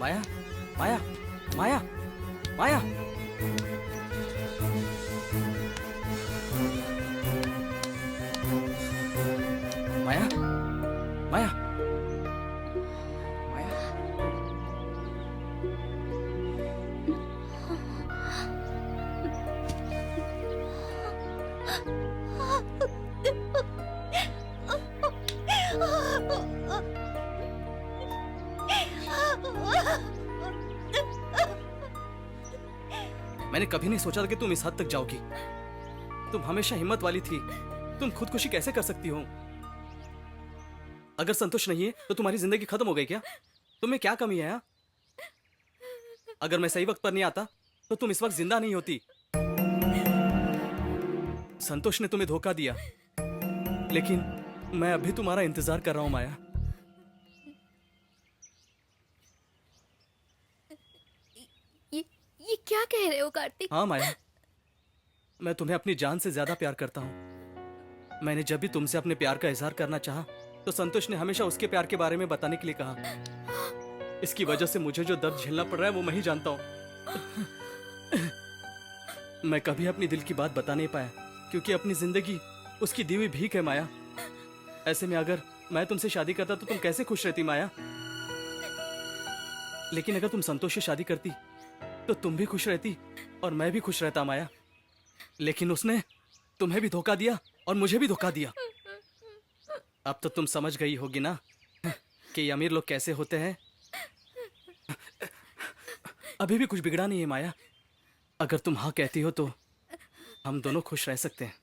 माया, माया, माया, माया। माया, माया, माया। मैंने कभी नहीं सोचा था कि तुम इस हद तक जाओगी। तुम हमेशा हिम्मत वाली थी। तुम खुदकुशी कैसे कर सकती हो? अगर संतोष नहीं है तो तुम्हारी जिंदगी खत्म हो गई क्या? तुम्हें क्या कमी है? अगर मैं सही वक्त पर नहीं आता तो तुम इस वक्त जिंदा नहीं होती। संतोष ने तुम्हें धोखा दिया, लेकिन मैं अभी तुम्हारा इंतजार कर रहा हूं माया। ये क्या कह रहे हो कार्तिक? हाँ माया, मैं तुम्हें अपनी जान से ज्यादा प्यार करता हूँ। मैंने जब भी तुमसे अपने प्यार का इजहार करना चाहा तो संतोष ने हमेशा उसके प्यार के बारे में बताने के लिए कहा। इसकी वजह से मुझे जो दर्द झेलना पड़ रहा है वो मैं ही जानता हूँ। मैं कभी अपनी दिल की बात बता नहीं पाया क्योंकि अपनी जिंदगी उसकी दी हुई भीख है माया। ऐसे में अगर मैं तुमसे शादी करता तो तुम कैसे खुश रहती माया? लेकिन अगर तुम संतोष से शादी करती तो तुम भी खुश रहती और मैं भी खुश रहता माया। लेकिन उसने तुम्हें भी धोखा दिया और मुझे भी धोखा दिया। अब तो तुम समझ गई होगी ना कि अमीर लोग कैसे होते हैं। अभी भी कुछ बिगड़ा नहीं है माया। अगर तुम हाँ कहती हो तो हम दोनों खुश रह सकते हैं।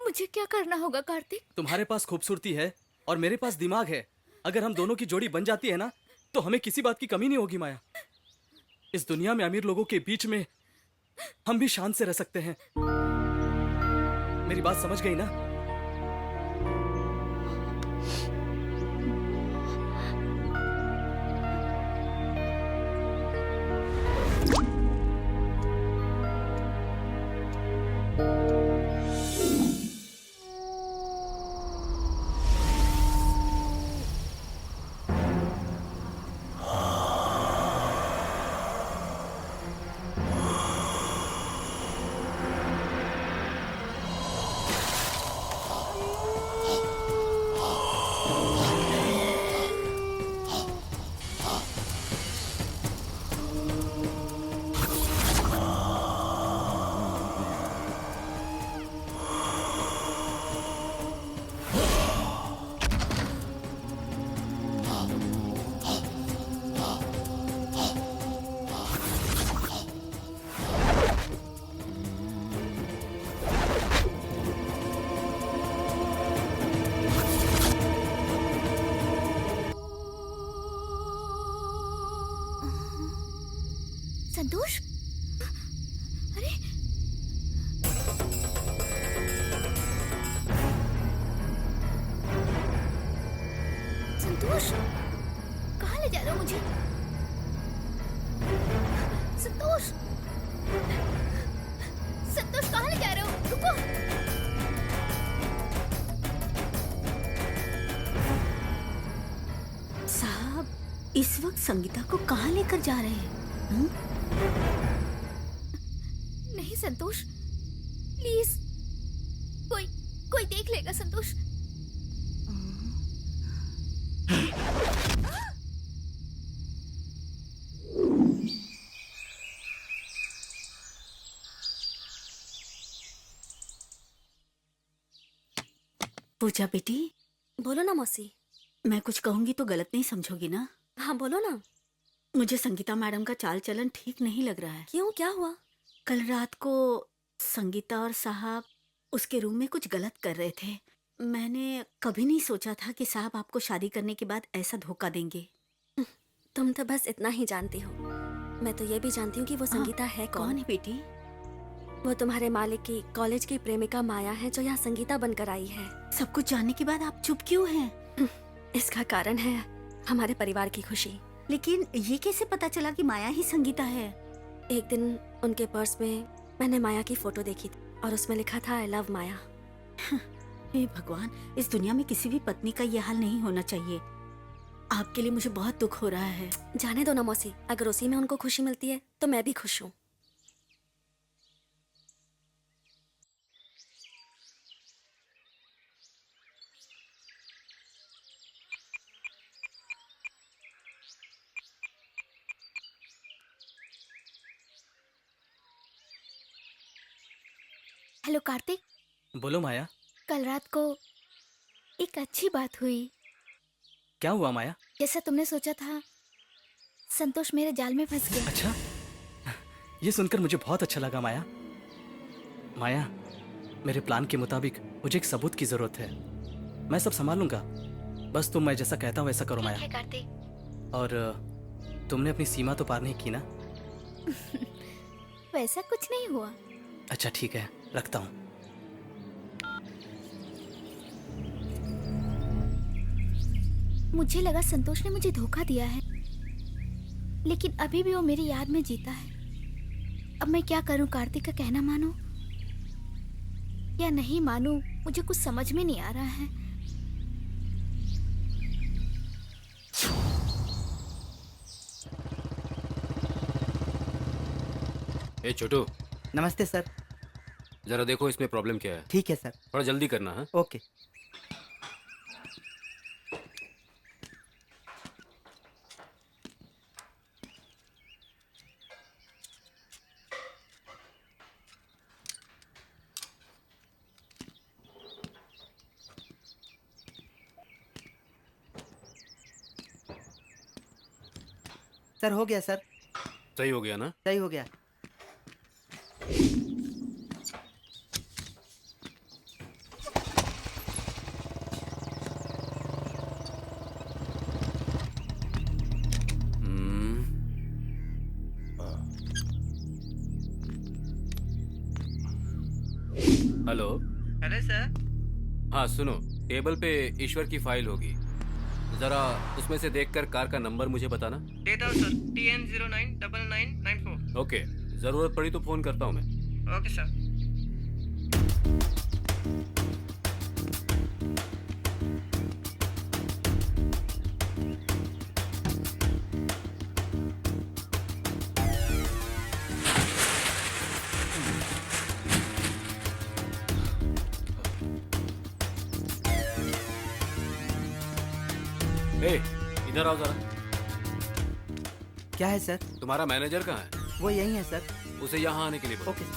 मुझे क्या करना होगा कार्तिक? तुम्हारे पास खूबसूरती है और मेरे पास दिमाग है। अगर हम दोनों की जोड़ी बन जाती है ना तो हमें किसी बात की कमी नहीं होगी माया। इस दुनिया में अमीर लोगों के बीच में हम भी शान से रह सकते हैं। मेरी बात समझ गई ना? संतोष? अरे संतोष, कहाँ ले जा रहे हो मुझे? संतोष, संतोष कहाँ ले जा रहे हो? रुको। साहब, इस वक्त संगीता को कहाँ लेकर जा रहे हैं? नहीं संतोष, प्लीज, कोई कोई देख लेगा संतोष। पूजा बेटी, बोलो ना मौसी। मैं कुछ कहूंगी तो गलत नहीं समझोगी ना? हाँ बोलो ना। मुझे संगीता मैडम का चाल चलन ठीक नहीं लग रहा है। क्यों, क्या हुआ? कल रात को संगीता और साहब उसके रूम में कुछ गलत कर रहे थे। मैंने कभी नहीं सोचा था कि साहब आपको शादी करने के बाद ऐसा धोखा देंगे। तुम तो बस इतना ही जानती हो। मैं तो ये भी जानती हूँ कि वो संगीता है कौन। कौन है बेटी? वो तुम्हारे मालिक की कॉलेज की प्रेमिका माया है जो यहाँ संगीता बनकर आई है। सब कुछ जानने के बाद आप चुप क्यों हैं? इसका कारण है हमारे परिवार की खुशी। लेकिन ये कैसे पता चला कि माया ही संगीता है? एक दिन उनके पर्स में मैंने माया की फोटो देखी और उसमें लिखा था आई लव माया। हे भगवान, इस दुनिया में किसी भी पत्नी का ये हाल नहीं होना चाहिए। आपके लिए मुझे बहुत दुख हो रहा है। जाने दो ना मौसी, अगर उसी में उनको खुशी मिलती है तो मैं भी खुश हूँ। हेलो कार्तिक, बोलो माया, कल रात को एक अच्छी बात हुई। क्या हुआ माया? जैसा तुमने सोचा था, संतोष मेरे जाल में फंस गया। अच्छा, ये सुनकर मुझे बहुत अच्छा लगा माया। माया, मेरे प्लान के मुताबिक मुझे एक सबूत की जरूरत है। मैं सब संभाल लूंगा, बस तुम मैं जैसा कहता हूँ वैसा करो माया। ठीक है कार्तिक। और तुमने अपनी सीमा तो पार नहीं की ना? वैसा कुछ नहीं हुआ। अच्छा ठीक है, रखता हूँ। मुझे लगा संतोष ने मुझे धोखा दिया है, लेकिन अभी भी वो मेरी याद में जीता है। अब मैं क्या करूं? कार्तिक का कहना मानूं या नहीं मानूं, मुझे कुछ समझ में नहीं आ रहा है। ए छोटू, नमस्ते सर। जरा देखो इसमें प्रॉब्लम क्या है। ठीक है सर। थोड़ा जल्दी करना है। ओके। सर हो गया सर। सही हो गया ना? सही हो गया। हेलो। Hello sir. हाँ सुनो, टेबल पे ईश्वर की फाइल होगी, जरा उसमें से देखकर कार का नंबर मुझे बताना। देता हूँ सर। TN099994। ओके, जरूरत पड़ी तो फोन करता हूँ मैं। Okay sir. ए, इधर आओ जरा। क्या है सर? तुम्हारा मैनेजर कहाँ है? वो यही है सर। उसे यहाँ आने के लिए बोलो। Okay sir.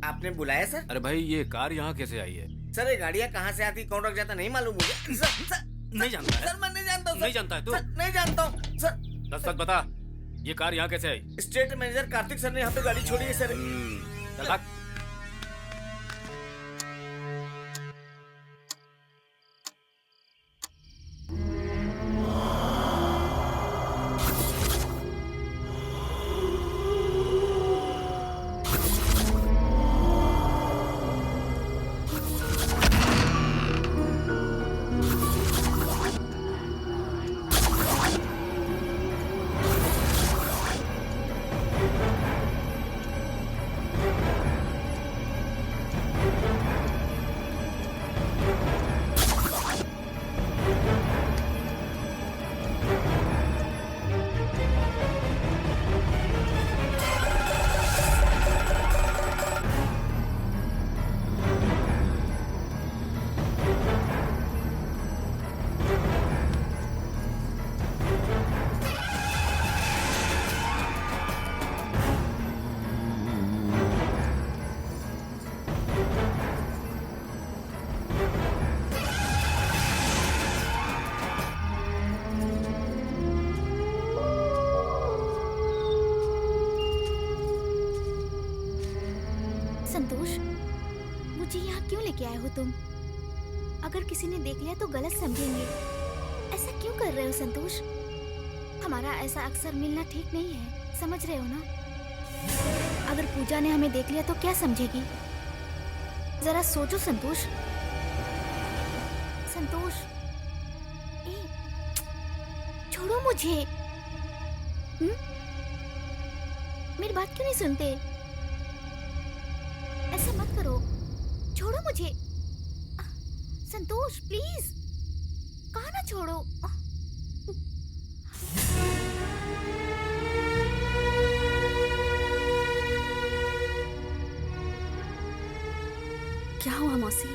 आपने बुलाया सर? अरे भाई, ये कार यहाँ कैसे आई है? सर ये गाड़ियाँ कहाँ से आती, कौन रख जाता नहीं मालूम मुझे। सर नहीं जानता है? सर मैं नहीं जानता हूँ। नहीं जानता है तू? सर नहीं जानता हूँ सर। सच सच बता, ये कार यहाँ कैसे आई? स्टेट मैनेजर कार्तिक सर ने यहाँ पे गाड़ी छोड़ी है सर। चल भाग। संतोष, मुझे यहाँ क्यों लेके आए हो तुम? अगर किसी ने देख लिया तो गलत समझेंगे। ऐसा क्यों कर रहे हो संतोष? हमारा ऐसा अक्सर मिलना ठीक नहीं है, समझ रहे हो ना? अगर पूजा ने हमें देख लिया तो क्या समझेगी? जरा सोचो संतोष। संतोष, छोड़ो मुझे। बात क्यों नहीं सुनते? ऐसा मत करो, छोड़ो मुझे। संतोष प्लीज, कहा ना छोड़ो। क्या हुआ मौसी,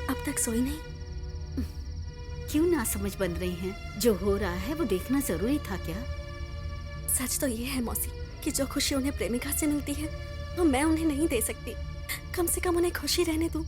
अब तक सोई नहीं? क्यों ना समझ बन रही हैं? जो हो रहा है वो देखना जरूरी था क्या? सच तो ये है मौसी कि जो खुशी उन्हें प्रेमिका से मिलती है वो मैं उन्हें नहीं दे सकती। कम से कम उन्हें खुशी रहने दूं।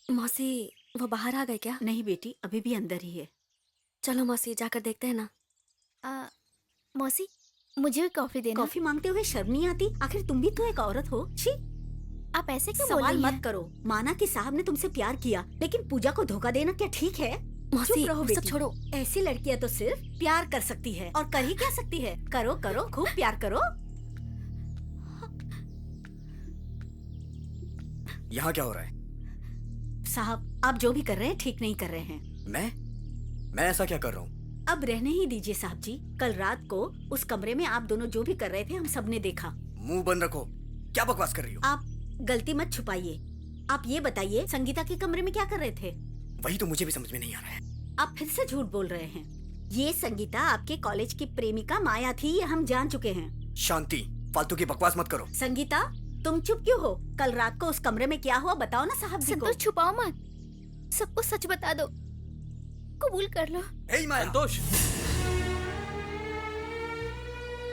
मौसी वो बाहर आ गए क्या? नहीं बेटी, अभी भी अंदर ही है। चलो मौसी जाकर देखते हैं ना। मौसी मुझे भी कॉफी देना। कॉफी मांगते हुए शर्म नहीं आती? आखिर तुम भी तो एक औरत हो। छी, आप ऐसे क्यों बोल सवाल रही मत हैं? करो। माना कि साहब ने तुमसे प्यार किया, लेकिन पूजा को धोखा देना क्या ठीक है? मौसी चुप रहो वो सब बेटी। छोड़ो। ऐसी लड़कियां तो सिर्फ प्यार कर सकती है, और कर ही क्या सकती है? करो करो, खूब प्यार करो। यहाँ क्या हो रहा है? साहब, आप जो भी कर रहे हैं ठीक नहीं कर रहे हैं। मैं ऐसा क्या कर रहा हूँ? अब रहने ही दीजिए साहब जी। कल रात को उस कमरे में आप दोनों जो भी कर रहे थे हम सब ने देखा। मुंह बंद रखो, क्या बकवास कर रही हो? आप गलती मत छुपाइए। आप ये बताइए, संगीता के कमरे में क्या कर रहे थे? वही तो मुझे भी समझ में नहीं आ रहा है। आप फिर से झूठ बोल रहे हैं। ये संगीता आपके कॉलेज की प्रेमिका माया थी, ये हम जान चुके हैं। शांति, फालतू की बकवास मत करो। संगीता, तुम चुप क्यों हो? कल रात को उस कमरे में क्या हुआ बताओ ना साहब जी को। संतोष छुपाओ मत, सबको सच बता दो, कबूल कर लो। हे माया! संतोष,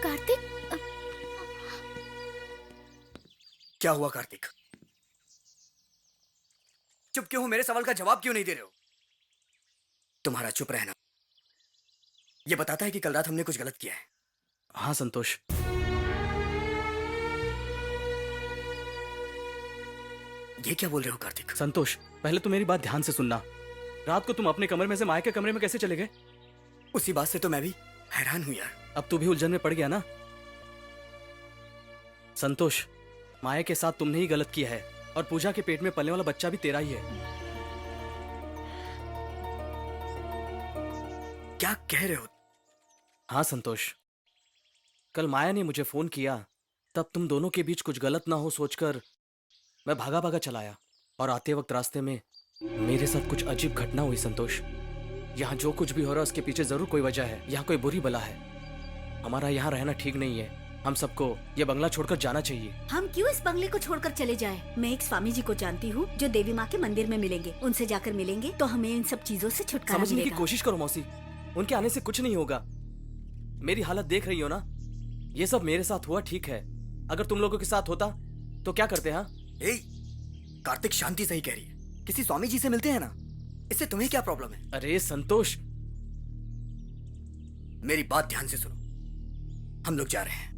कार्तिक, क्या हुआ कार्तिक? चुप क्यों हो? मेरे सवाल का जवाब क्यों नहीं दे रहे हो? तुम्हारा चुप रहना ये बताता है कि कल रात हमने कुछ गलत किया है। हाँ संतोष, ये क्या बोल रहे हो कार्तिक? संतोष पहले तो मेरी बात ध्यान से सुनना। रात को तुम अपने कमरे में से माया के कमरे में कैसे चले गए? उसी बात से तो मैं भी हैरान हूं यार। अब तू भी उलझन में पड़ गया ना? संतोष, माया के साथ तुमने ही गलत किया है, और पूजा के पेट में पलने वाला बच्चा भी तेरा ही है। क्या कह रहे हो? हाँ संतोष, कल माया ने मुझे फोन किया, तब तुम दोनों के बीच कुछ गलत ना हो सोचकर मैं भागा भागा चला आया, और आते वक्त रास्ते में मेरे साथ कुछ अजीब घटना हुई। संतोष, यहाँ जो कुछ भी हो रहा है उसके पीछे जरूर कोई वजह है। यहाँ कोई बुरी बला है। हमारा यहाँ रहना ठीक नहीं है। हम सबको ये बंगला छोड़कर जाना चाहिए। हम क्यों इस बंगले को छोड़कर चले जाएं? मैं एक स्वामी जी को जानती हूँ जो देवी माँ के मंदिर में मिलेंगे। उनसे जाकर मिलेंगे तो हमें इन सब चीजों से छुटकारा समझने की मिलेगा। कोशिश करो मौसी, उनके आने से कुछ नहीं होगा। मेरी हालत देख रही हो ना, ये सब मेरे साथ हुआ ठीक है। अगर तुम लोगों के साथ होता तो क्या करते? हाँ, ए, कार्तिक शांति सही कह रही है। किसी स्वामी जी से मिलते हैं ना, इससे तुम्हें क्या प्रॉब्लम है? अरे संतोष, मेरी बात ध्यान से सुनो, हम लोग जा रहे हैं।